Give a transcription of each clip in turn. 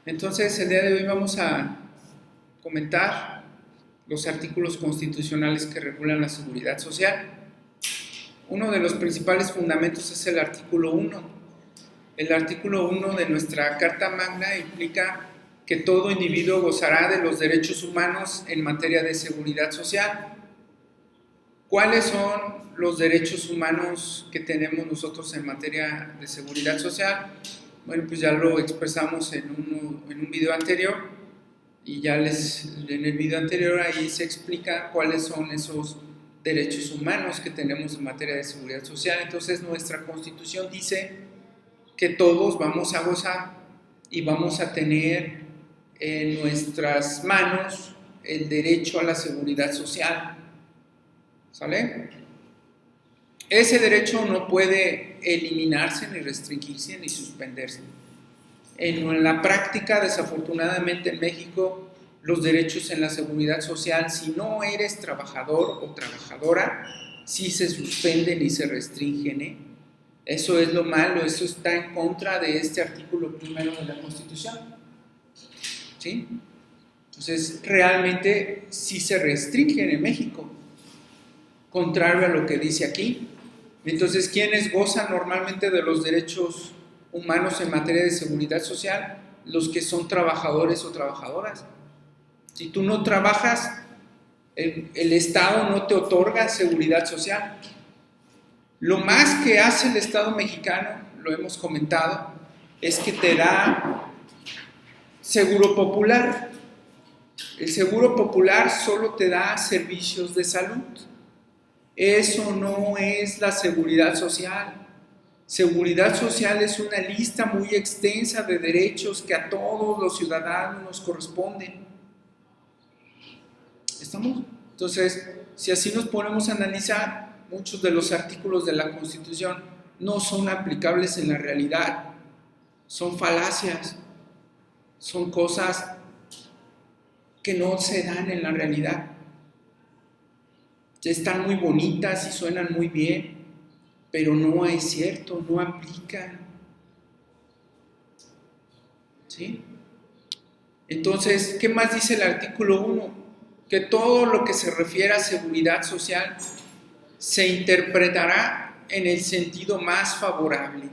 Entonces, el día de hoy vamos a comentar los artículos constitucionales que regulan la seguridad social. Uno de los principales fundamentos es el artículo 1. El artículo 1 de nuestra Carta Magna implica que todo individuo gozará de los derechos humanos en materia de seguridad social. ¿Cuáles son los derechos humanos que tenemos nosotros en materia de seguridad social? Bueno, pues ya lo expresamos en un video anterior y ya en el video anterior ahí se explica cuáles son esos derechos humanos que tenemos en materia de seguridad social. Entonces nuestra Constitución dice que todos vamos a gozar y vamos a tener en nuestras manos el derecho a la seguridad social. ¿Sale? Ese derecho no puede eliminarse, ni restringirse, ni suspenderse. En la práctica, desafortunadamente en México, los derechos en la seguridad social, si no eres trabajador o trabajadora, sí se suspenden y se restringen, ¿eh? Eso es lo malo, eso está en contra de este artículo primero de la Constitución. ¿Sí? Entonces, realmente sí se restringen en México, contrario a lo que dice aquí. Entonces, ¿quiénes gozan normalmente de los derechos humanos en materia de seguridad social? Los que son trabajadores o trabajadoras. Si tú no trabajas, el Estado no te otorga seguridad social. Lo más que hace el Estado mexicano, lo hemos comentado, es que te da seguro popular. El seguro popular solo te da servicios de salud. Eso no es la seguridad social. Seguridad social es una lista muy extensa de derechos que a todos los ciudadanos nos corresponden. ¿Estamos? Entonces, si así nos ponemos a analizar, muchos de los artículos de la Constitución no son aplicables en la realidad. Son falacias, son cosas que no se dan en la realidad. Están muy bonitas y suenan muy bien, pero no es cierto, no aplican. ¿Sí? Entonces, ¿qué más dice el artículo 1? Que todo lo que se refiere a seguridad social se interpretará en el sentido más favorable.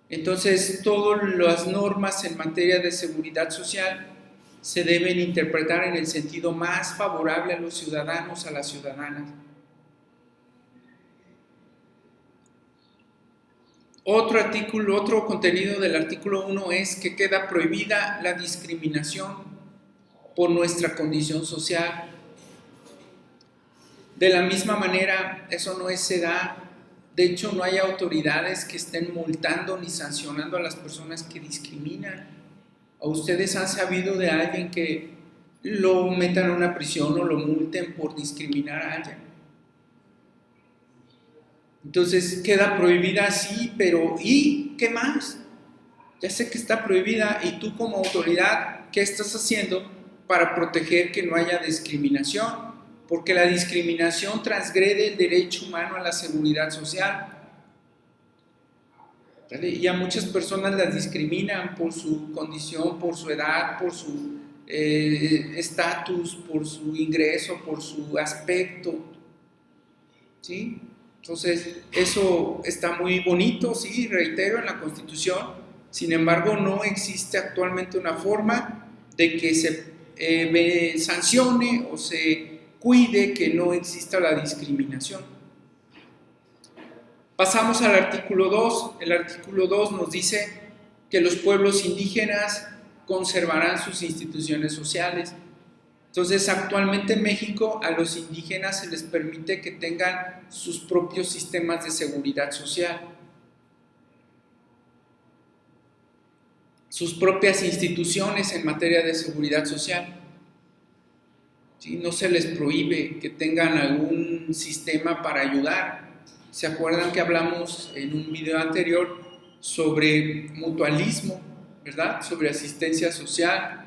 Entonces, todas las normas en materia de seguridad social se deben interpretar en el sentido más favorable a los ciudadanos, a las ciudadanas. Otro contenido del artículo 1 es que queda prohibida la discriminación por nuestra condición social. De la misma manera, eso no se da. De hecho, no hay autoridades que estén multando ni sancionando a las personas que discriminan. ¿O ustedes han sabido de alguien que lo metan a una prisión o lo multen por discriminar a alguien? Entonces queda prohibida, sí, pero ¿y qué más? Ya sé que está prohibida, y tú como autoridad, ¿qué estás haciendo para proteger que no haya discriminación? Porque la discriminación transgrede el derecho humano a la seguridad social. ¿Vale? Y a muchas personas las discriminan por su condición, por su edad, por su estatus, por su ingreso, por su aspecto. ¿Sí? Entonces, eso está muy bonito, sí, reitero, en la Constitución. Sin embargo, no existe actualmente una forma de que se sancione o se cuide que no exista la discriminación. Pasamos al artículo 2. El artículo 2 nos dice que los pueblos indígenas conservarán sus instituciones sociales. Entonces, actualmente en México a los indígenas se les permite que tengan sus propios sistemas de seguridad social, sus propias instituciones en materia de seguridad social. ¿Sí? No se les prohíbe que tengan algún sistema para ayudar. ¿Se acuerdan que hablamos en un video anterior sobre mutualismo, ¿verdad? Sobre asistencia social.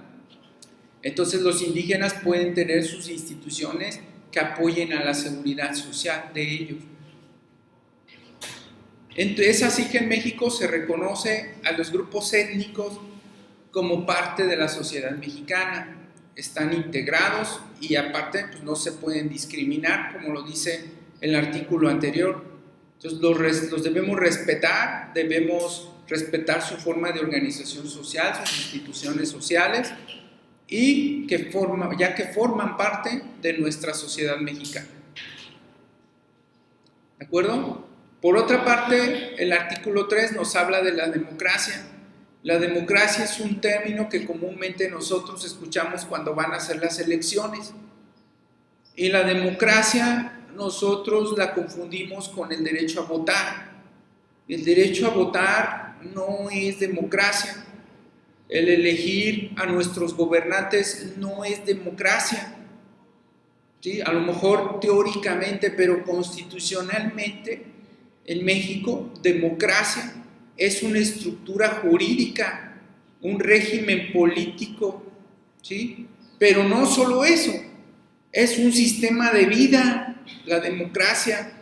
Entonces los indígenas pueden tener sus instituciones que apoyen a la seguridad social de ellos. Entonces, así que en México se reconoce a los grupos étnicos como parte de la sociedad mexicana. Están integrados y aparte pues, no se pueden discriminar, como lo dice el artículo anterior. Entonces los debemos respetar su forma de organización social, sus instituciones sociales, y ya que forman parte de nuestra sociedad mexicana. ¿De acuerdo? Por otra parte, el artículo 3 nos habla de la democracia. La democracia es un término que comúnmente nosotros escuchamos cuando van a hacer las elecciones. Y la democracia nosotros la confundimos con el derecho a votar. El derecho a votar no es democracia. El elegir a nuestros gobernantes no es democracia. ¿Sí? A lo mejor teóricamente, pero constitucionalmente en México, democracia es una estructura jurídica, un régimen político, ¿sí? Pero no solo eso, es un sistema de vida, la democracia,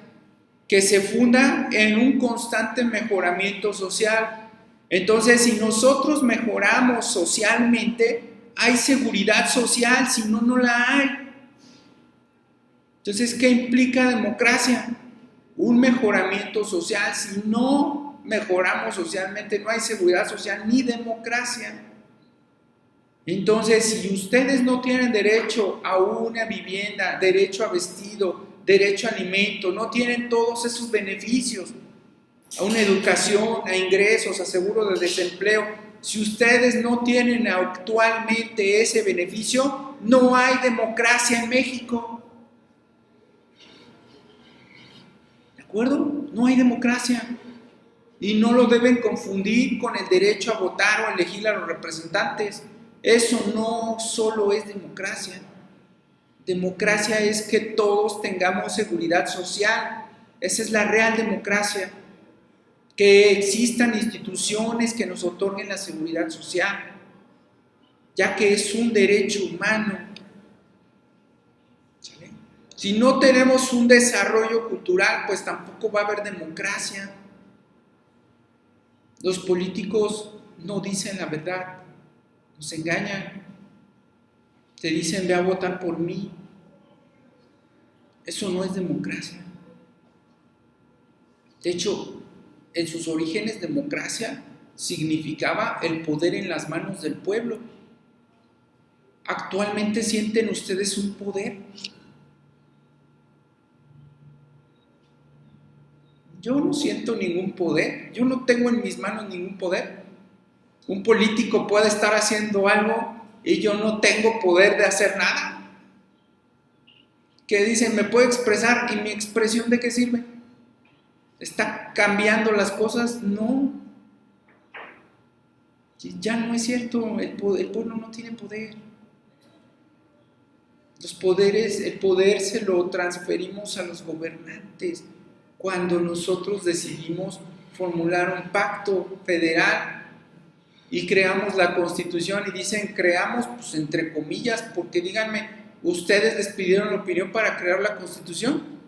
que se funda en un constante mejoramiento social. Entonces, si nosotros mejoramos socialmente, hay seguridad social, si no, no la hay. Entonces, ¿qué implica democracia? Un mejoramiento social. Si no mejoramos socialmente, no hay seguridad social ni democracia. Entonces, si ustedes no tienen derecho a una vivienda, derecho a vestido, derecho a alimento, no tienen todos esos beneficios, a una educación, a ingresos, a seguro de desempleo, si ustedes no tienen actualmente ese beneficio, no hay democracia en México. ¿De acuerdo? No hay democracia. Y no lo deben confundir con el derecho a votar o a elegir a los representantes. Eso no solo es democracia. Democracia es que todos tengamos seguridad social. Esa es la real democracia. Que existan instituciones que nos otorguen la seguridad social, ya que es un derecho humano. ¿Sale? Si no tenemos un desarrollo cultural, pues tampoco va a haber democracia. Los políticos no dicen la verdad, nos engañan. Te dicen, ve a votar por mí. Eso no es democracia. De hecho, en sus orígenes, democracia significaba el poder en las manos del pueblo. ¿Actualmente sienten ustedes un poder? Yo no siento ningún poder. Yo no tengo en mis manos ningún poder. Un político puede estar haciendo algo y yo no tengo poder de hacer nada. ¿Qué dicen? ¿Me puedo expresar? ¿Y mi expresión de qué sirve? ¿Está cambiando las cosas? No. Ya no es cierto. El pueblo no tiene poder. El poder se lo transferimos a los gobernantes cuando nosotros decidimos formular un pacto federal y creamos la Constitución. Y dicen creamos, pues entre comillas, porque díganme, ¿ustedes les pidieron la opinión para crear la Constitución?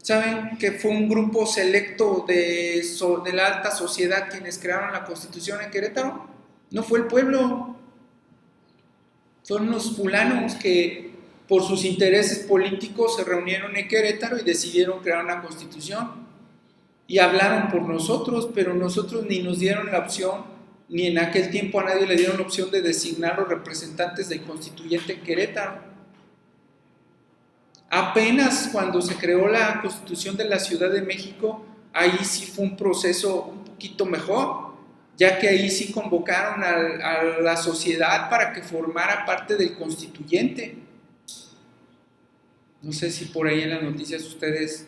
¿Saben que fue un grupo selecto de la alta sociedad quienes crearon la Constitución en Querétaro? No fue el pueblo. Son unos fulanos que por sus intereses políticos se reunieron en Querétaro y decidieron crear una Constitución. Y hablaron por nosotros, pero nosotros ni nos dieron la opción, ni en aquel tiempo a nadie le dieron la opción de designar los representantes del constituyente en Querétaro. Apenas cuando se creó la Constitución de la Ciudad de México, ahí sí fue un proceso un poquito mejor, ya que ahí sí convocaron a la sociedad para que formara parte del constituyente. No sé si por ahí en las noticias ustedes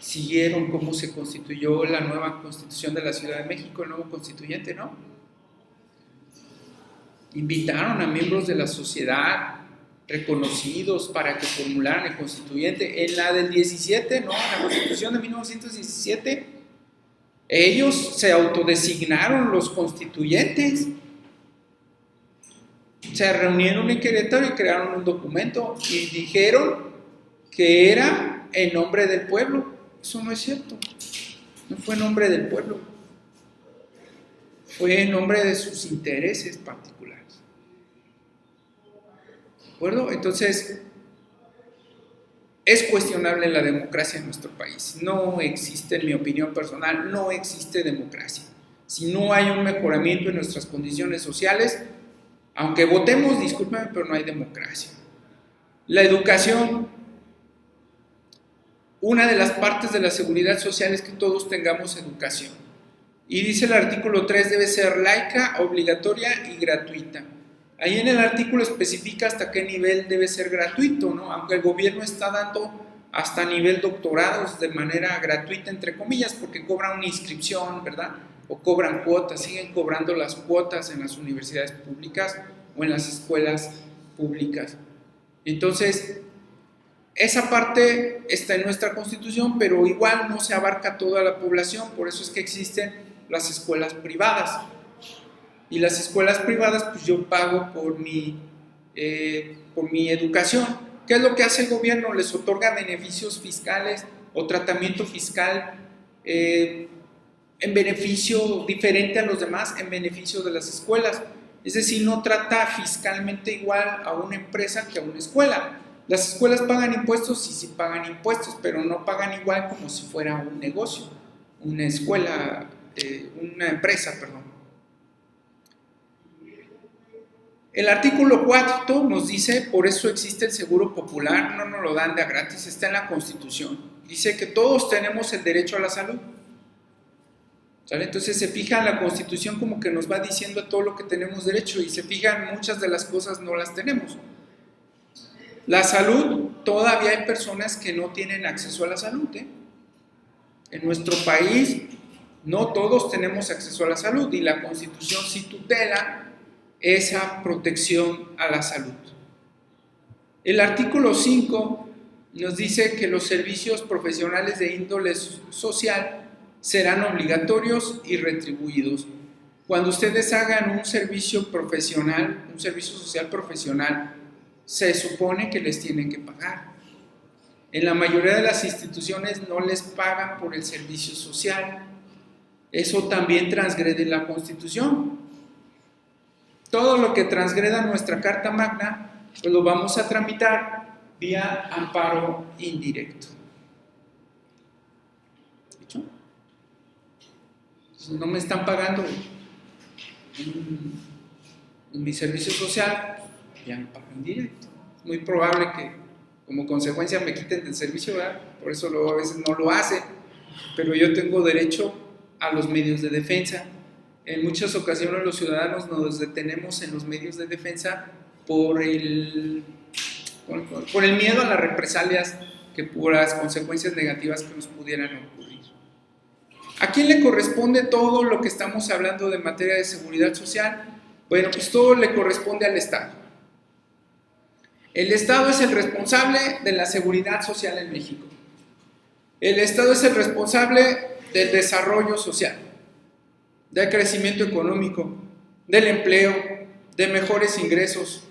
siguieron cómo se constituyó la nueva Constitución de la Ciudad de México, el nuevo constituyente, ¿no? Invitaron a miembros de la sociedad reconocidos para que formularan el constituyente. En la del 17, ¿no? En la Constitución de 1917, ellos se autodesignaron los constituyentes. Se reunieron en Querétaro y crearon un documento y dijeron que era en nombre del pueblo. Eso no es cierto. No fue en nombre del pueblo. fue en nombre de sus intereses particulares. ¿De acuerdo? Entonces, es cuestionable la democracia en nuestro país. No existe, en mi opinión personal, no existe democracia. Si no hay un mejoramiento en nuestras condiciones sociales, aunque votemos, discúlpenme, pero no hay democracia. La educación, una de las partes de la seguridad social es que todos tengamos educación. Y dice el artículo 3, debe ser laica, obligatoria y gratuita. Ahí en el artículo especifica hasta qué nivel debe ser gratuito, ¿no? Aunque el gobierno está dando hasta nivel doctorados de manera gratuita, entre comillas, porque cobran una inscripción, ¿verdad? O cobran cuotas, siguen cobrando las cuotas en las universidades públicas o en las escuelas públicas. Entonces, esa parte está en nuestra Constitución, pero igual no se abarca toda la población, por eso es que existen las escuelas privadas. Y las escuelas privadas, pues yo pago por mi educación. ¿Qué es lo que hace el gobierno? Les otorga beneficios fiscales o tratamiento fiscal en beneficio diferente a los demás, en beneficio de las escuelas. Es decir, no trata fiscalmente igual a una empresa que a una escuela. Las escuelas pagan impuestos, sí pagan impuestos, pero no pagan igual como si fuera un negocio, una escuela, una empresa, perdón. El artículo 4 nos dice, por eso existe el seguro popular, no nos lo dan de a gratis, está en la Constitución. Dice que todos tenemos el derecho a la salud. ¿Sale? Entonces se fija en la Constitución como que nos va diciendo todo lo que tenemos derecho y se fijan muchas de las cosas no las tenemos. La salud, todavía hay personas que no tienen acceso a la salud. En nuestro país no todos tenemos acceso a la salud y la Constitución sí tutela esa protección a la salud. El artículo 5 nos dice que los servicios profesionales de índole social serán obligatorios y retribuidos. Cuando ustedes hagan un servicio profesional, un servicio social profesional, se supone que les tienen que pagar. En la mayoría de las instituciones no les pagan por el servicio social. Eso también transgrede la Constitución. Todo lo que transgreda nuestra Carta Magna, pues lo vamos a tramitar vía amparo indirecto. ¿Dicho? Entonces, no me están pagando en mi servicio social, vía amparo indirecto. Es muy probable que como consecuencia me quiten del servicio, ¿verdad? Por eso luego a veces no lo hacen, pero yo tengo derecho a los medios de defensa. En muchas ocasiones los ciudadanos nos detenemos en los medios de defensa por el miedo a las represalias, por las consecuencias negativas que nos pudieran ocurrir. ¿A quién le corresponde todo lo que estamos hablando de materia de seguridad social? Bueno, pues todo le corresponde al Estado. El Estado es el responsable de la seguridad social en México. El Estado es el responsable del desarrollo social, del crecimiento económico, del empleo, de mejores ingresos,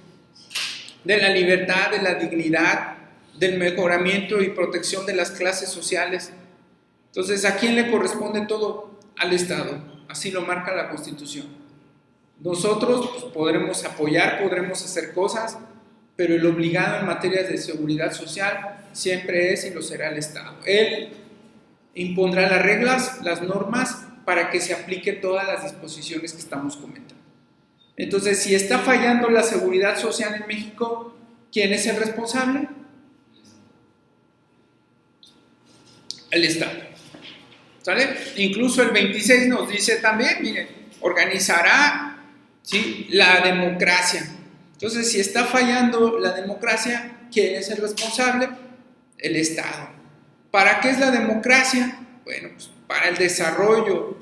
de la libertad, de la dignidad, del mejoramiento y protección de las clases sociales. Entonces, ¿a quién le corresponde todo? Al Estado, así lo marca la Constitución. Nosotros pues, podremos apoyar, podremos hacer cosas, pero el obligado en materia de seguridad social siempre es y lo será el Estado. Él impondrá las reglas, las normas, para que se apliquen todas las disposiciones que estamos comentando. Entonces, si está fallando la seguridad social en México, ¿quién es el responsable? El Estado. ¿Sale? Incluso el 26 nos dice también, miren, organizará, ¿sí?, la democracia. Entonces, si está fallando la democracia, ¿quién es el responsable? El Estado. ¿Para qué es la democracia? Bueno, pues para el desarrollo,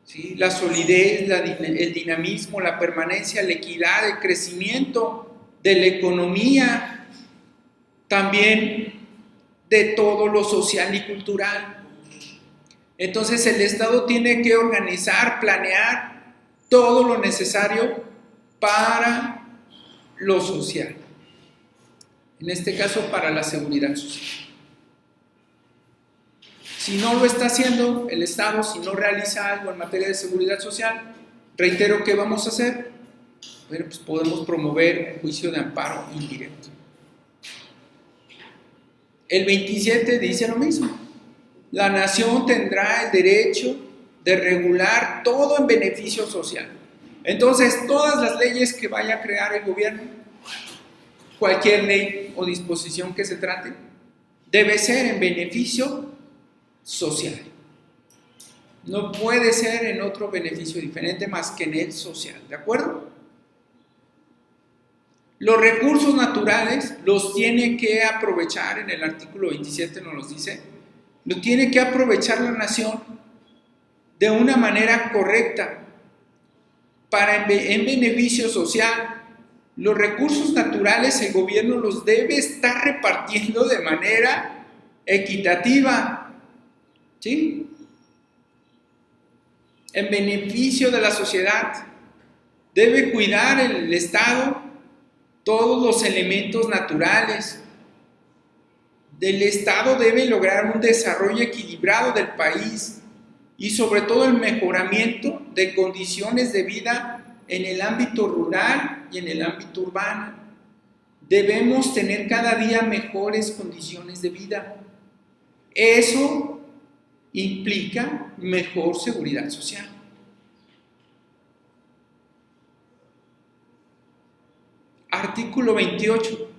¿sí?, la solidez, el dinamismo, la permanencia, la equidad, el crecimiento de la economía, también de todo lo social y cultural. Entonces el Estado tiene que organizar, planear todo lo necesario para lo social, en este caso para la seguridad social. Si no lo está haciendo el Estado, si no realiza algo en materia de seguridad social, Reitero, ¿qué vamos a hacer? Bueno, pues podemos promover un juicio de amparo indirecto. El 27 dice lo mismo. La nación tendrá el derecho de regular todo en beneficio social. Entonces, todas las leyes que vaya a crear el gobierno, cualquier ley o disposición que se trate, debe ser en beneficio social. No puede ser en otro beneficio diferente más que en el social, ¿de acuerdo? Los recursos naturales los tiene que aprovechar, en el artículo 27 nos los dice, lo tiene que aprovechar la nación de una manera correcta en beneficio social. Los recursos naturales el gobierno los debe estar repartiendo de manera equitativa, ¿sí? En beneficio de la sociedad. Debe cuidar el Estado todos los elementos naturales. El Estado debe lograr un desarrollo equilibrado del país y sobre todo el mejoramiento de condiciones de vida en el ámbito rural y en el ámbito urbano. Debemos tener cada día mejores condiciones de vida. Eso implica mejor seguridad social. Artículo 28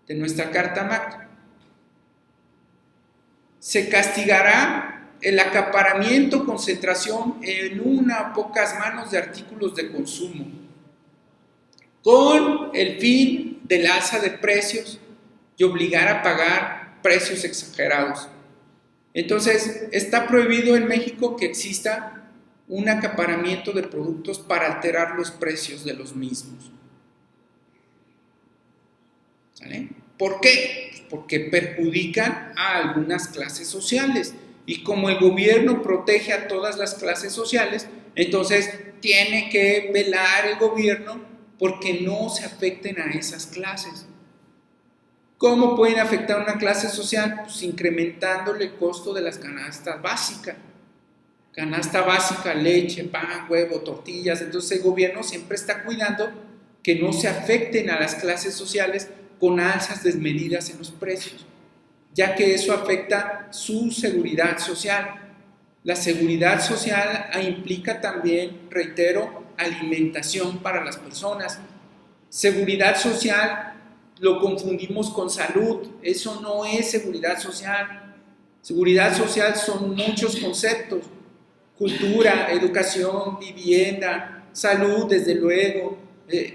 de nuestra Carta Magna. Se castigará el acaparamiento, concentración en una o pocas manos de artículos de consumo, con el fin del alza de precios y obligar a pagar precios exagerados. Entonces, está prohibido en México que exista un acaparamiento de productos para alterar los precios de los mismos. ¿Sale? ¿Por qué? Porque perjudican a algunas clases sociales. Y como el gobierno protege a todas las clases sociales, entonces tiene que velar el gobierno porque no se afecten a esas clases. ¿Cómo pueden afectar a una clase social? Pues incrementándole el costo de las canastas básicas. Canasta básica, leche, pan, huevo, tortillas. Entonces el gobierno siempre está cuidando que no se afecten a las clases sociales con alzas desmedidas en los precios, ya que eso afecta su seguridad social. La seguridad social implica también, reitero, alimentación para las personas. Seguridad social lo confundimos con salud, eso no es seguridad social. Seguridad social son muchos conceptos: cultura, educación, vivienda, salud, desde luego,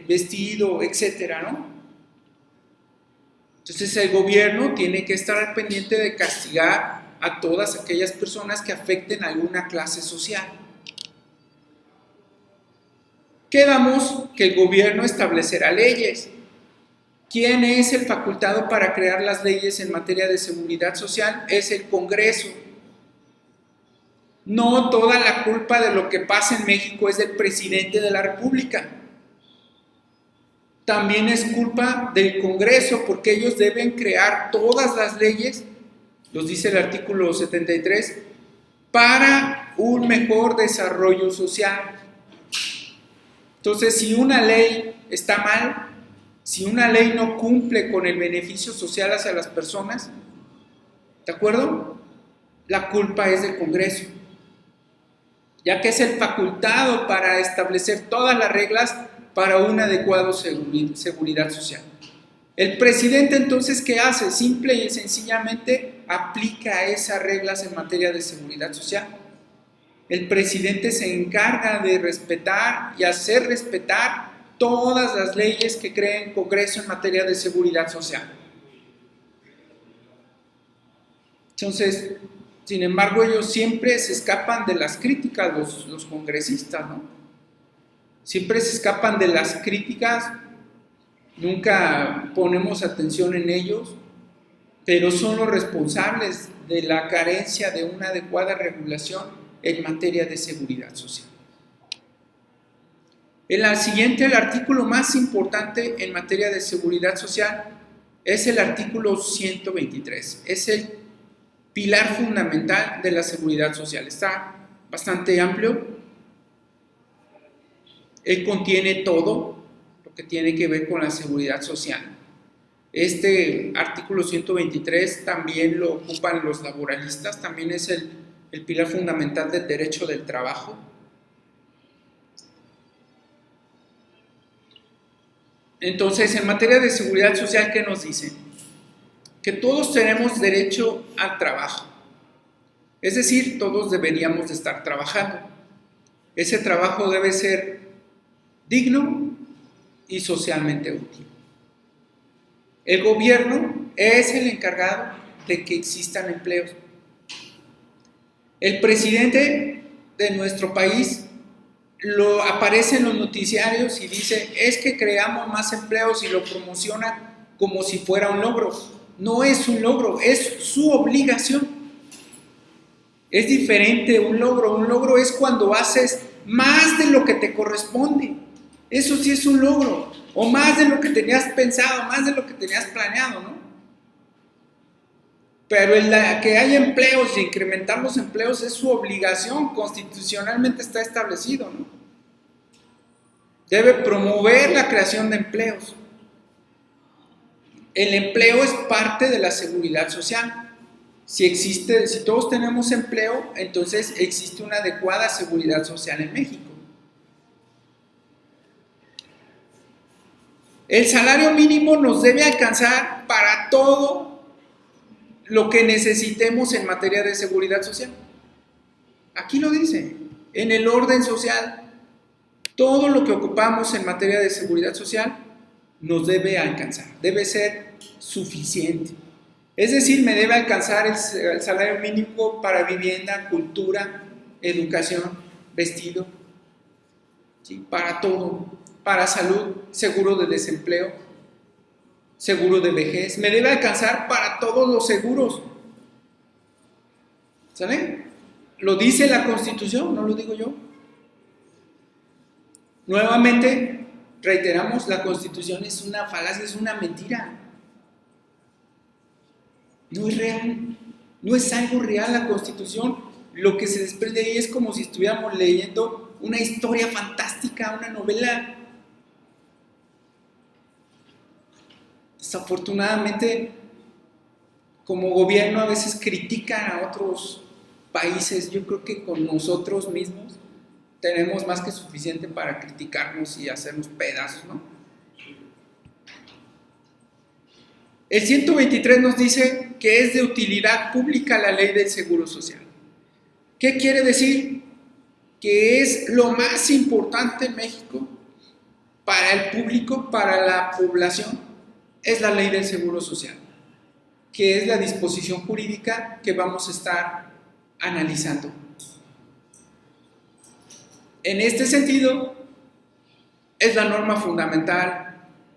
vestido, etcétera, ¿no? Entonces el gobierno tiene que estar al pendiente de castigar a todas aquellas personas que afecten a alguna clase social. Quedamos que el gobierno establecerá leyes. ¿Quién es el facultado para crear las leyes en materia de seguridad social? Es el Congreso. No toda la culpa de lo que pasa en México es del presidente de la República. También es culpa del Congreso, porque ellos deben crear todas las leyes, los dice el artículo 73, para un mejor desarrollo social. Entonces, si una ley está mal, si una ley no cumple con el beneficio social hacia las personas, ¿de acuerdo? La culpa es del Congreso, ya que es el facultado para establecer todas las reglas para un adecuado seguridad social. El presidente entonces, ¿qué hace? Simple y sencillamente aplica esas reglas en materia de seguridad social. El presidente se encarga de respetar y hacer respetar todas las leyes que cree el Congreso en materia de seguridad social. Entonces, sin embargo, ellos siempre se escapan de las críticas, los congresistas, ¿no? Siempre se escapan de las críticas, nunca ponemos atención en ellos, pero son los responsables de la carencia de una adecuada regulación en materia de seguridad social. El artículo más importante en materia de seguridad social es el artículo 123. Es el pilar fundamental de la seguridad social. Está bastante amplio. Él contiene todo lo que tiene que ver con la seguridad social. Este artículo 123 también lo ocupan los laboralistas, también es el pilar fundamental del derecho del trabajo. Entonces, en materia de seguridad social, ¿qué nos dicen? Que todos tenemos derecho al trabajo. Es decir, todos deberíamos de estar trabajando. Ese trabajo debe ser digno y socialmente útil. El gobierno es el encargado de que existan empleos. El presidente de nuestro país aparece en los noticiarios y dice, es que creamos más empleos, y lo promociona como si fuera un logro. No es un logro, es su obligación. Es diferente un logro. Un logro es cuando haces más de lo que te corresponde. Eso sí es un logro. O más de lo que tenías pensado, más de lo que tenías planeado, ¿no? Pero que haya empleos y incrementar los empleos es su obligación, constitucionalmente está establecido, ¿no? Debe promover la creación de empleos. El empleo es parte de la seguridad social. Si todos tenemos empleo, entonces existe una adecuada seguridad social en México. El salario mínimo nos debe alcanzar para todo lo que necesitemos en materia de seguridad social. Aquí lo dice, en el orden social, todo lo que ocupamos en materia de seguridad social nos debe alcanzar, debe ser suficiente. Es decir, me debe alcanzar el salario mínimo para vivienda, cultura, educación, vestido, ¿sí? Para todo, para salud, seguro de desempleo, seguro de vejez, me debe alcanzar para todos los seguros. ¿Sale? Lo dice la Constitución, no lo digo yo. Nuevamente, reiteramos, la Constitución es una falacia, es una mentira. No es real, no es algo real la Constitución. Lo que se desprende ahí es como si estuviéramos leyendo una historia fantástica, una novela. Desafortunadamente, como gobierno a veces critican a otros países. Yo creo que con nosotros mismos tenemos más que suficiente para criticarnos y hacernos pedazos, ¿no? El 123 nos dice que es de utilidad pública la ley del Seguro Social. ¿Qué quiere decir? Que es lo más importante en México para el público, para la población, es la ley del Seguro Social, que es la disposición jurídica que vamos a estar analizando. En este sentido, es la norma fundamental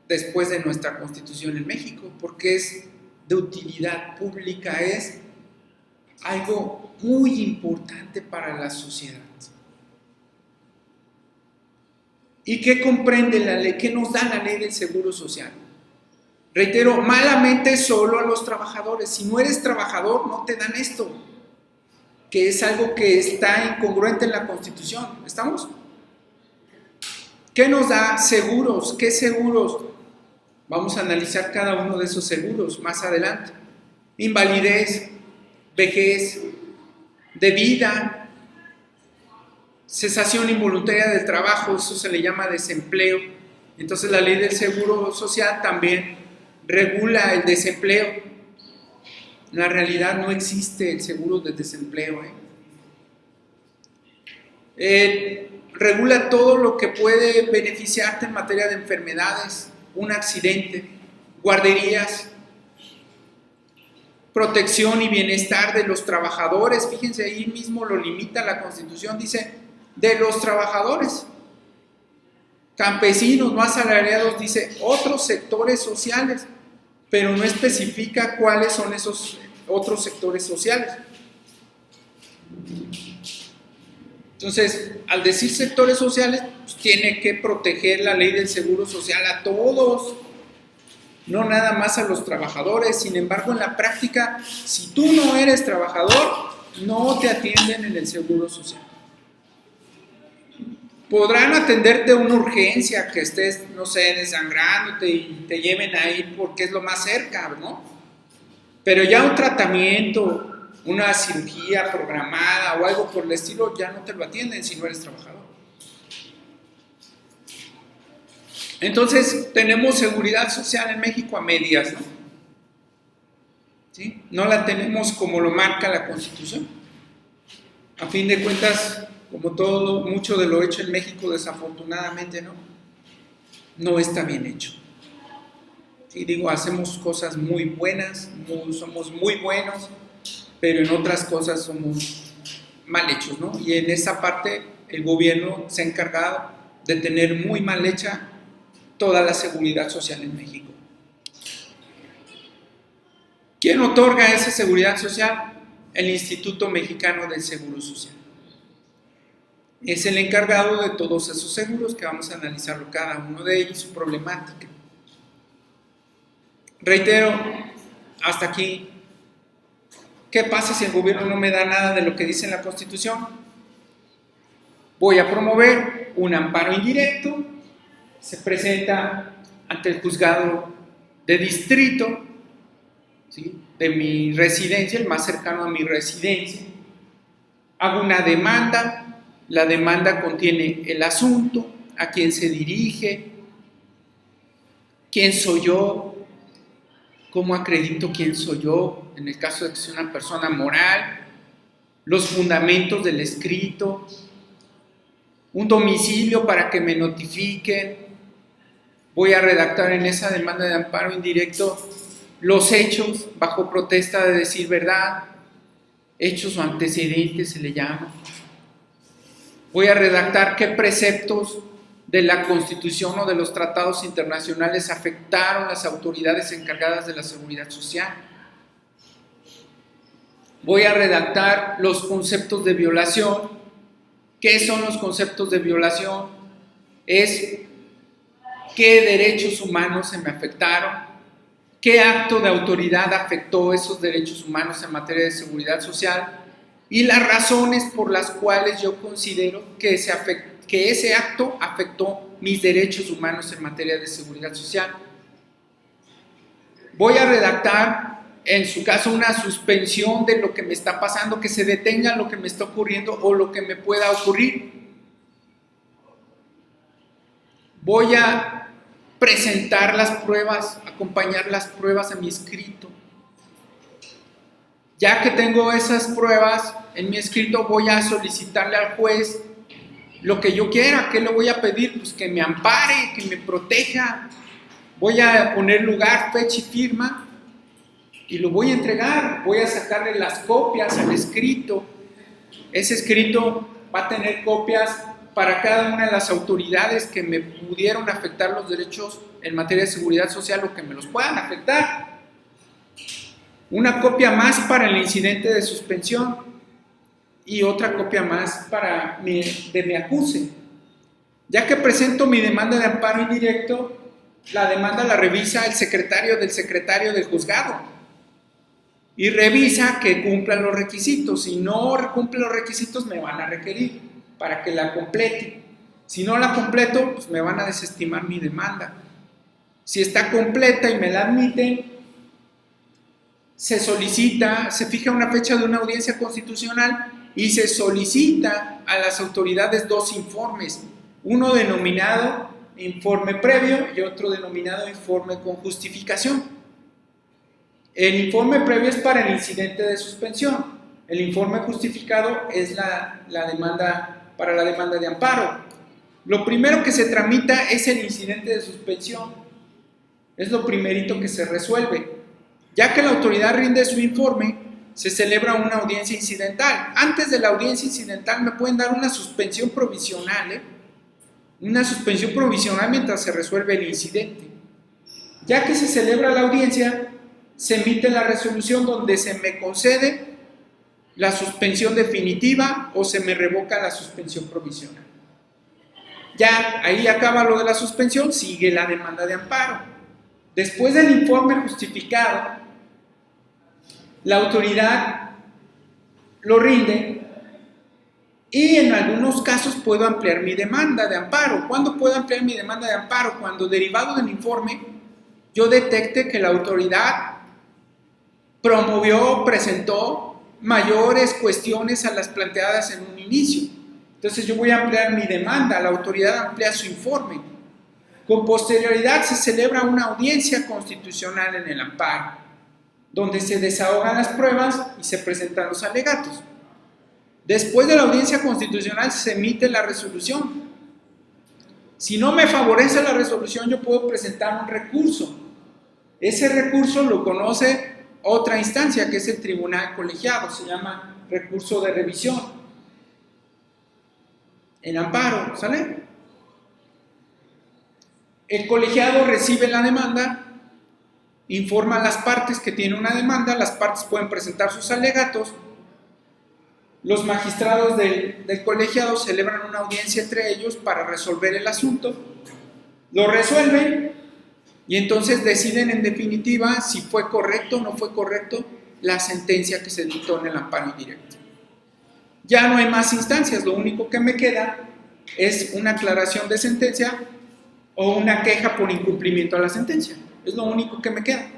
después de nuestra Constitución en México, porque es de utilidad pública, es algo muy importante para la sociedad. ¿Y qué comprende la ley? ¿Qué nos da la ley del Seguro Social? Reitero, malamente solo a los trabajadores. Si no eres trabajador, no te dan esto, que es algo que está incongruente en la Constitución. ¿Estamos? ¿Qué nos da? Seguros. ¿Qué seguros? Vamos a analizar cada uno de esos seguros más adelante. Invalidez, vejez, de vida, cesación involuntaria del trabajo, eso se le llama desempleo. Entonces la ley del Seguro Social también regula el desempleo. En la realidad no existe el seguro de desempleo. Regula todo lo que puede beneficiarte en materia de enfermedades, un accidente, guarderías, protección y bienestar de los trabajadores. Fíjense, ahí mismo lo limita la Constitución, dice de los trabajadores, campesinos no asalariados, dice otros sectores sociales, pero no especifica cuáles son esos otros sectores sociales. Entonces, al decir sectores sociales, pues tiene que proteger la ley del Seguro Social a todos, no nada más a los trabajadores. Sin embargo, en la práctica, si tú no eres trabajador, no te atienden en el Seguro Social. podrán atenderte una urgencia, que estés, no sé, desangrándote y te lleven ahí porque es lo más cerca, ¿no? Pero ya un tratamiento, una cirugía programada o algo por el estilo, ya no te lo atienden si no eres trabajador. Entonces, tenemos seguridad social en México a medias, ¿no? ¿Sí? No la tenemos como lo marca la Constitución. A fin de cuentas, como todo, mucho de lo hecho en México, desafortunadamente, no está bien hecho. Y digo, hacemos cosas muy buenas, somos muy buenos, pero en otras cosas somos mal hechos, ¿no? Y en esa parte el gobierno se ha encargado de tener muy mal hecha toda la seguridad social en México. ¿Quién otorga esa seguridad social? El Instituto Mexicano del Seguro Social. Es el encargado de todos esos seguros, que vamos a analizarlo cada uno de ellos, su problemática. Reitero, hasta aquí, ¿qué pasa si el gobierno no me da nada de lo que dice en la Constitución? Voy a promover un amparo indirecto, se presenta ante el juzgado de distrito, ¿sí?, de mi residencia, el más cercano a mi residencia, hago una demanda, la demanda contiene el asunto, a quién se dirige, quién soy yo, cómo acredito quién soy yo, en el caso de que sea una persona moral, los fundamentos del escrito, un domicilio para que me notifiquen. Voy a redactar en esa demanda de amparo indirecto los hechos bajo protesta de decir verdad, hechos o antecedentes se le llama. Voy a redactar qué preceptos de la Constitución o de los tratados internacionales afectaron las autoridades encargadas de la seguridad social. Voy a redactar los conceptos de violación. ¿Qué son los conceptos de violación? Es qué derechos humanos se me afectaron, qué acto de autoridad afectó esos derechos humanos en materia de seguridad social y las razones por las cuales yo considero que ese acto afectó mis derechos humanos en materia de seguridad social. Voy a redactar, en su caso, una suspensión de lo que me está pasando, que se detenga lo que me está ocurriendo o lo que me pueda ocurrir. Voy a presentar las pruebas, acompañar las pruebas a mi escrito. Ya que tengo esas pruebas en mi escrito, voy a solicitarle al juez lo que yo quiera. ¿Qué le voy a pedir? Pues que me ampare, que me proteja. Voy a poner lugar, fecha y firma y lo voy a entregar. Voy a sacarle las copias al escrito. Ese escrito va a tener copias para cada una de las autoridades que me pudieron afectar los derechos en materia de seguridad social o que me los puedan afectar. Una copia más para el incidente de suspensión y otra copia más para de mi acuse. Ya que presento mi demanda de amparo indirecto, la demanda la revisa el secretario del juzgado y revisa que cumplan los requisitos. Si no cumple los requisitos, me van a requerir para que la complete. Si no la completo, pues me van a desestimar mi demanda. Si está completa y me la admiten, se solicita, se fija una fecha de una audiencia constitucional y se solicita a las autoridades dos informes, uno denominado informe previo y otro denominado informe con justificación. El informe previo es para el incidente de suspensión, el informe justificado es la demanda para la demanda de amparo. Lo primero que se tramita es el incidente de suspensión, es lo primerito que se resuelve. Ya que la autoridad rinde su informe, se celebra una audiencia incidental. Antes de la audiencia incidental me pueden dar una suspensión provisional, una suspensión provisional mientras se resuelve el incidente. Ya que se celebra la audiencia, se emite la resolución donde se me concede la suspensión definitiva o se me revoca la suspensión provisional. Ya ahí acaba lo de la suspensión, sigue la demanda de amparo. Después del informe justificado, la autoridad lo rinde Y en algunos casos puedo ampliar mi demanda de amparo. ¿Cuándo puedo ampliar mi demanda de amparo? Cuando, derivado del informe, yo detecte que la autoridad promovió, presentó mayores cuestiones a las planteadas en un inicio. Entonces yo voy a ampliar mi demanda, la autoridad amplía su informe. Con posterioridad se celebra una audiencia constitucional en el amparo, donde se desahogan las pruebas y se presentan los alegatos. Después de la audiencia constitucional se emite la resolución. Si no me favorece la resolución, yo puedo presentar un recurso. Ese recurso lo conoce otra instancia, que es el tribunal colegiado, se llama recurso de revisión. En amparo, ¿sale? El colegiado recibe la demanda, informa a las partes que tiene una demanda, las partes pueden presentar sus alegatos, los magistrados del colegiado celebran una audiencia entre ellos para resolver el asunto, lo resuelven y entonces deciden en definitiva si fue correcto o no fue correcto la sentencia que se dictó en el amparo indirecto. Ya no hay más instancias, lo único que me queda es una aclaración de sentencia o una queja por incumplimiento a la sentencia. Es lo único que me queda.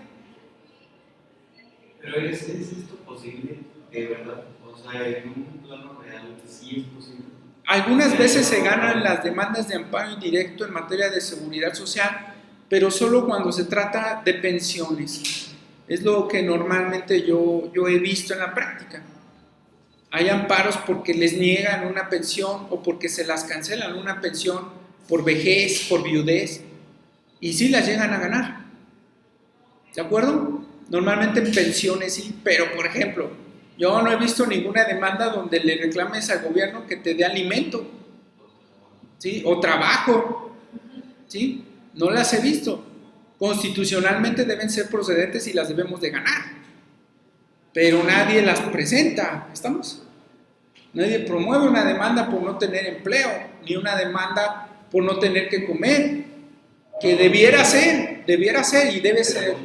Pero ¿es esto posible de verdad? O sea, en un plano real, sí es posible. Algunas veces se ganan las demandas de amparo indirecto en materia de seguridad social, pero solo cuando se trata de pensiones. Es lo que normalmente yo he visto en la práctica. Hay amparos porque les niegan una pensión o porque se las cancelan una pensión por vejez, por viudez, y sí las llegan a ganar. ¿De acuerdo? Normalmente en pensiones sí, pero por ejemplo, yo no he visto ninguna demanda donde le reclames al gobierno que te dé alimento, ¿sí? O trabajo, ¿sí? No las he visto. Constitucionalmente deben ser procedentes y las debemos de ganar, pero nadie las presenta, ¿estamos? Nadie promueve una demanda por no tener empleo, ni una demanda por no tener que comer, que debiera ser y debe ser.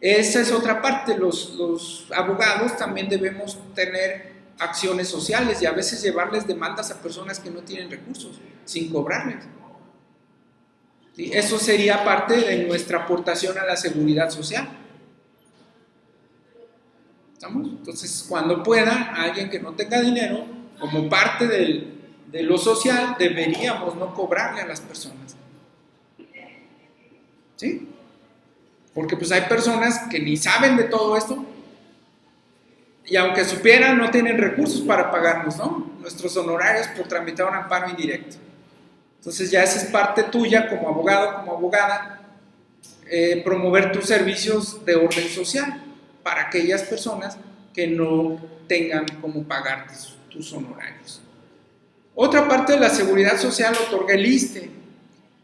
Esa es otra parte, los abogados también debemos tener acciones sociales y a veces llevarles demandas a personas que no tienen recursos, sin cobrarles. ¿Sí? Eso sería parte de nuestra aportación a la seguridad social. ¿Estamos? Entonces, cuando pueda, alguien que no tenga dinero, como parte de lo social, deberíamos no cobrarle a las personas. ¿Sí? Porque pues hay personas que ni saben de todo esto y aunque supieran no tienen recursos para pagarnos, ¿no? Nuestros honorarios por tramitar un amparo indirecto. Entonces ya esa es parte tuya como abogado, como abogada, promover tus servicios de orden social para aquellas personas que no tengan cómo pagar tus honorarios. Otra parte de la seguridad social otorga el ISSSTE.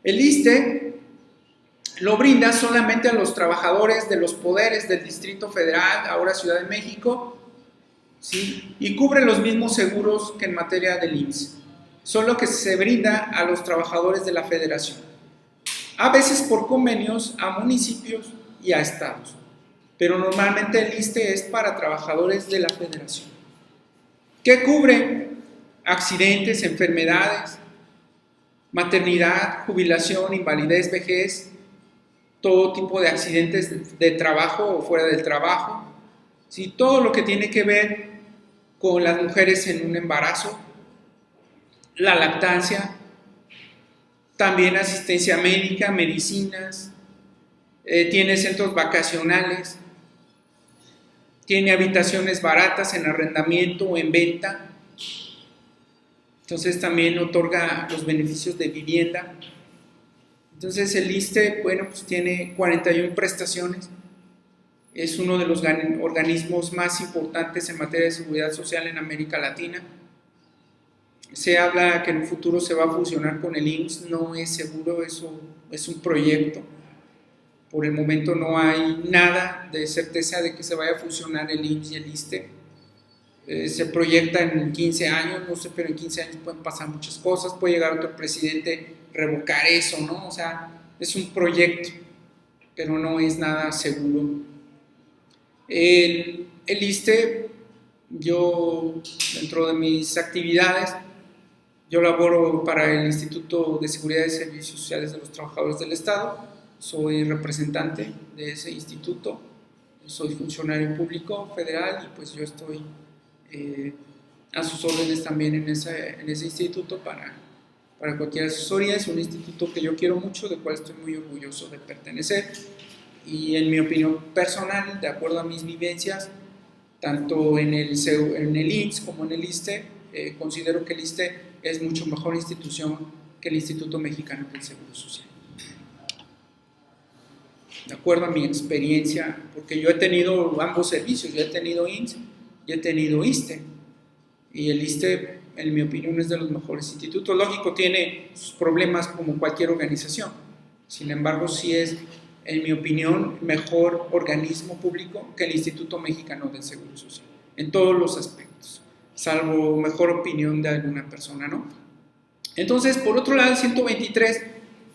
El ISSSTE lo brinda solamente a los trabajadores de los poderes del Distrito Federal, ahora Ciudad de México, ¿sí? Y cubre los mismos seguros que en materia del IMSS, solo que se brinda a los trabajadores de la Federación, a veces por convenios a municipios y a estados, pero normalmente el ISSSTE es para trabajadores de la Federación. ¿Qué cubre? Accidentes, enfermedades, maternidad, jubilación, invalidez, vejez, todo tipo de accidentes de trabajo o fuera del trabajo, ¿sí? Todo lo que tiene que ver con las mujeres en un embarazo, la lactancia, también asistencia médica, medicinas, tiene centros vacacionales, tiene habitaciones baratas en arrendamiento o en venta, entonces también otorga los beneficios de vivienda. Entonces el ISSSTE, bueno, pues tiene 41 prestaciones, es uno de los organismos más importantes en materia de seguridad social en América Latina. Se habla que en un futuro se va a fusionar con el IMSS, no es seguro, eso es un proyecto. Por el momento no hay nada de certeza de que se vaya a fusionar el IMSS y el ISSSTE. Se proyecta en 15 años, no sé, pero en 15 años pueden pasar muchas cosas, puede llegar otro presidente, revocar eso, ¿no? O sea, es un proyecto, pero no es nada seguro. El ISSSTE Yo, dentro de mis actividades, yo laboro para el Instituto de Seguridad y Servicios Sociales de los Trabajadores del Estado. Soy representante de ese instituto, soy funcionario público federal y pues yo estoy a sus órdenes también en ese instituto para cualquier asesoría. Es un instituto que yo quiero mucho, del cual estoy muy orgulloso de pertenecer, y en mi opinión personal, de acuerdo a mis vivencias, tanto en el IMSS como en el ISSSTE, considero que el ISSSTE es mucho mejor institución que el Instituto Mexicano del Seguro Social. De acuerdo a mi experiencia, porque yo he tenido ambos servicios, yo he tenido IMSS y he tenido ISSSTE, y el ISSSTE, en mi opinión, es de los mejores institutos. Lógico, tiene sus problemas como cualquier organización, sin embargo, sí es, en mi opinión, mejor organismo público que el Instituto Mexicano del Seguro Social, en todos los aspectos, salvo mejor opinión de alguna persona, ¿no? Entonces, por otro lado, el 123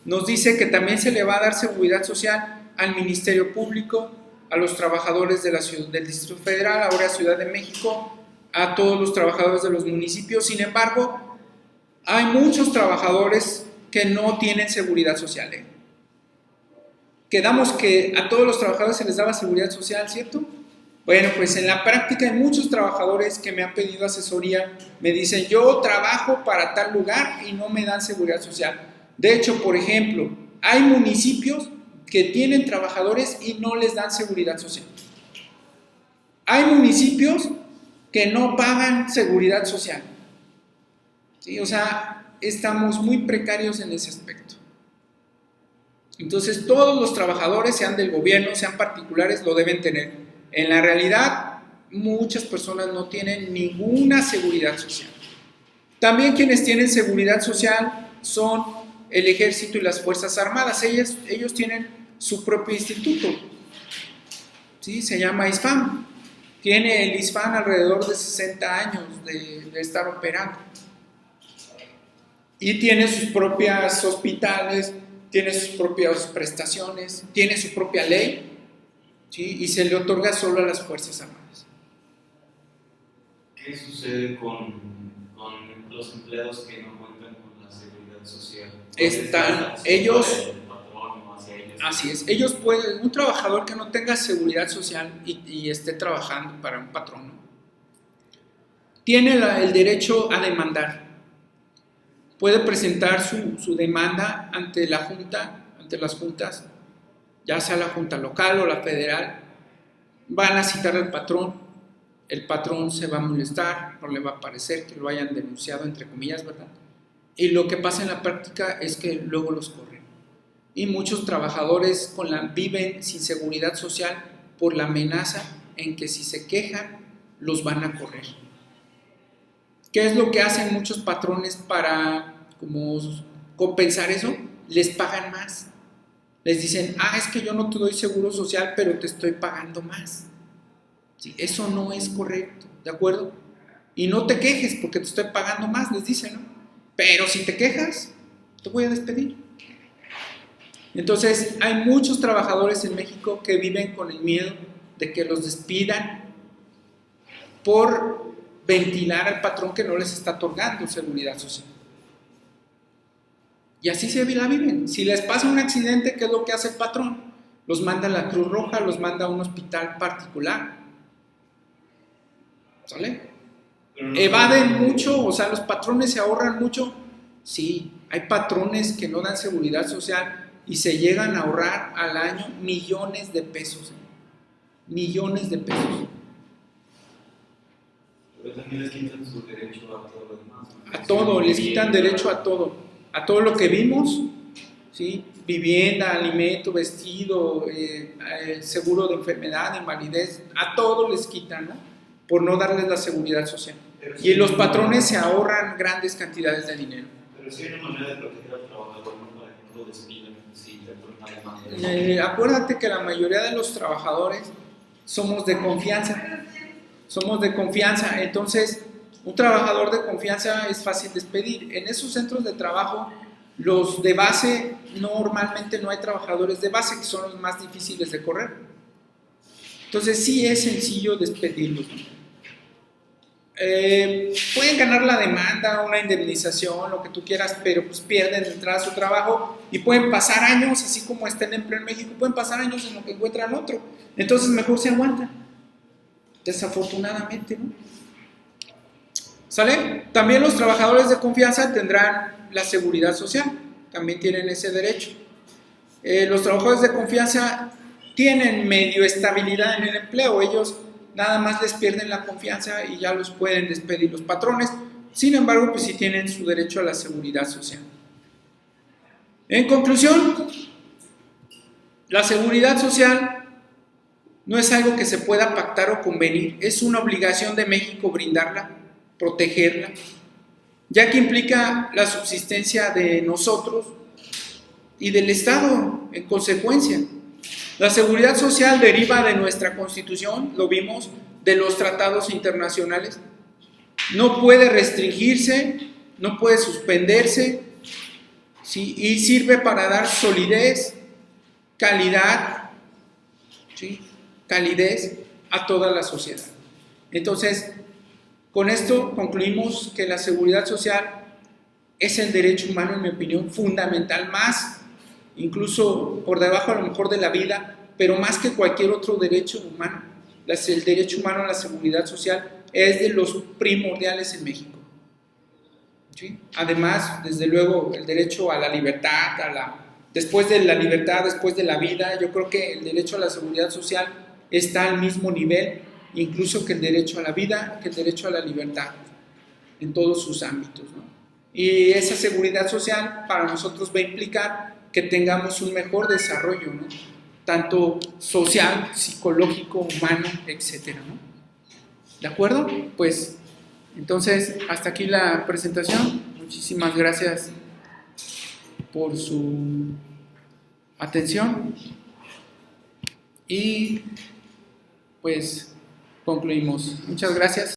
nos dice que también se le va a dar seguridad social al Ministerio Público, a los trabajadores del Distrito Federal, ahora Ciudad de México, a todos los trabajadores de los municipios. Sin embargo, hay muchos trabajadores que no tienen seguridad social, Quedamos que a todos los trabajadores se les daba seguridad social, ¿cierto? Bueno, pues en la práctica hay muchos trabajadores que me han pedido asesoría, me dicen, yo trabajo para tal lugar y no me dan seguridad social. De hecho, por ejemplo, hay municipios que tienen trabajadores y no les dan seguridad social. Hay municipios que no pagan seguridad social. ¿Sí? O sea, estamos muy precarios en ese aspecto. Entonces, todos los trabajadores, sean del gobierno, sean particulares, lo deben tener. En la realidad, muchas personas no tienen ninguna seguridad social. También quienes tienen seguridad social son el Ejército y las Fuerzas Armadas. Ellos tienen su propio instituto, ¿sí? Se llama ISFAM. Tiene el ISFAM alrededor de 60 años de estar operando. Y tiene sus propios hospitales, tiene sus propias prestaciones, tiene su propia ley, ¿sí? Y se le otorga solo a las Fuerzas Armadas. ¿Qué sucede con los empleados que no cuentan con la seguridad social? Así es, ellos pueden, un trabajador que no tenga seguridad social y esté trabajando para un patrón, ¿no? Tiene el derecho a demandar. Puede presentar su demanda ante la Junta, ante las juntas, ya sea la Junta local o la federal. Van a citar al patrón, el patrón se va a molestar, no le va a parecer que lo hayan denunciado, entre comillas, ¿verdad? Y lo que pasa en la práctica es que luego los corren. Y muchos trabajadores viven sin seguridad social por la amenaza en que si se quejan, los van a correr. ¿Qué es lo que hacen muchos patrones para compensar eso? Les pagan más. Les dicen, es que yo no te doy seguro social, pero te estoy pagando más. ¿Sí? Eso no es correcto, ¿de acuerdo? Y no te quejes porque te estoy pagando más, les dicen, ¿no? Pero si te quejas, te voy a despedir. Entonces, hay muchos trabajadores en México que viven con el miedo de que los despidan por ventilar al patrón que no les está otorgando seguridad social. Y así se la viven. Si les pasa un accidente, ¿qué es lo que hace el patrón? Los manda a la Cruz Roja, los manda a un hospital particular. ¿Sale? Evaden mucho, o sea, los patrones se ahorran mucho. Sí, hay patrones que no dan seguridad social y se llegan a ahorrar al año millones de pesos. Millones de pesos. Pero también les quitan su derecho a todo lo demás. A todo, les quitan derecho a todo. A todo lo que vimos, ¿sí? Vivienda, alimento, vestido, seguro de enfermedad, de invalidez, a todo les quitan, ¿no? Por no darles la seguridad social. Y los patrones se ahorran grandes cantidades de dinero. Pero sí hay una manera de proteger al trabajador, ¿no? Para que no lo despidan. Sí, de acuérdate que la mayoría de los trabajadores somos de confianza. Entonces un trabajador de confianza es fácil despedir. En esos centros de trabajo, los de base, normalmente no hay trabajadores de base, que son los más difíciles de correr. Entonces sí es sencillo despedirlos, ¿no? pueden ganar la demanda, una indemnización, lo que tú quieras, pero pues pierden de entrada su trabajo y pueden pasar años, así como está el empleo en México, pueden pasar años en lo que encuentran otro. Entonces mejor se aguantan, desafortunadamente, ¿no? ¿Sale? También los trabajadores de confianza tendrán la seguridad social, también tienen ese derecho. Los trabajadores de confianza tienen medio estabilidad en el empleo, ellos nada más les pierden la confianza y ya los pueden despedir los patrones. Sin embargo, pues sí tienen su derecho a la seguridad social. En conclusión, la seguridad social no es algo que se pueda pactar o convenir, es una obligación de México brindarla, protegerla, ya que implica la subsistencia de nosotros y del Estado en consecuencia. La seguridad social deriva de nuestra Constitución, lo vimos, de los tratados internacionales. No puede restringirse, no puede suspenderse, ¿sí? Y sirve para dar solidez, calidad, ¿sí? Calidez a toda la sociedad. Entonces, con esto concluimos que la seguridad social es el derecho humano, en mi opinión, fundamental, más incluso por debajo a lo mejor de la vida, pero más que cualquier otro derecho humano. El derecho humano a la seguridad social es de los primordiales en México. ¿Sí? Además, desde luego, el derecho a la libertad, después de la libertad, después de la vida, yo creo que el derecho a la seguridad social está al mismo nivel, incluso que el derecho a la vida, que el derecho a la libertad, en todos sus ámbitos, ¿no? Y esa seguridad social para nosotros va a implicar que tengamos un mejor desarrollo, ¿no? Tanto social, psicológico, humano, etcétera, ¿no? ¿De acuerdo? Pues entonces hasta aquí la presentación. Muchísimas gracias por su atención y pues concluimos. Muchas gracias.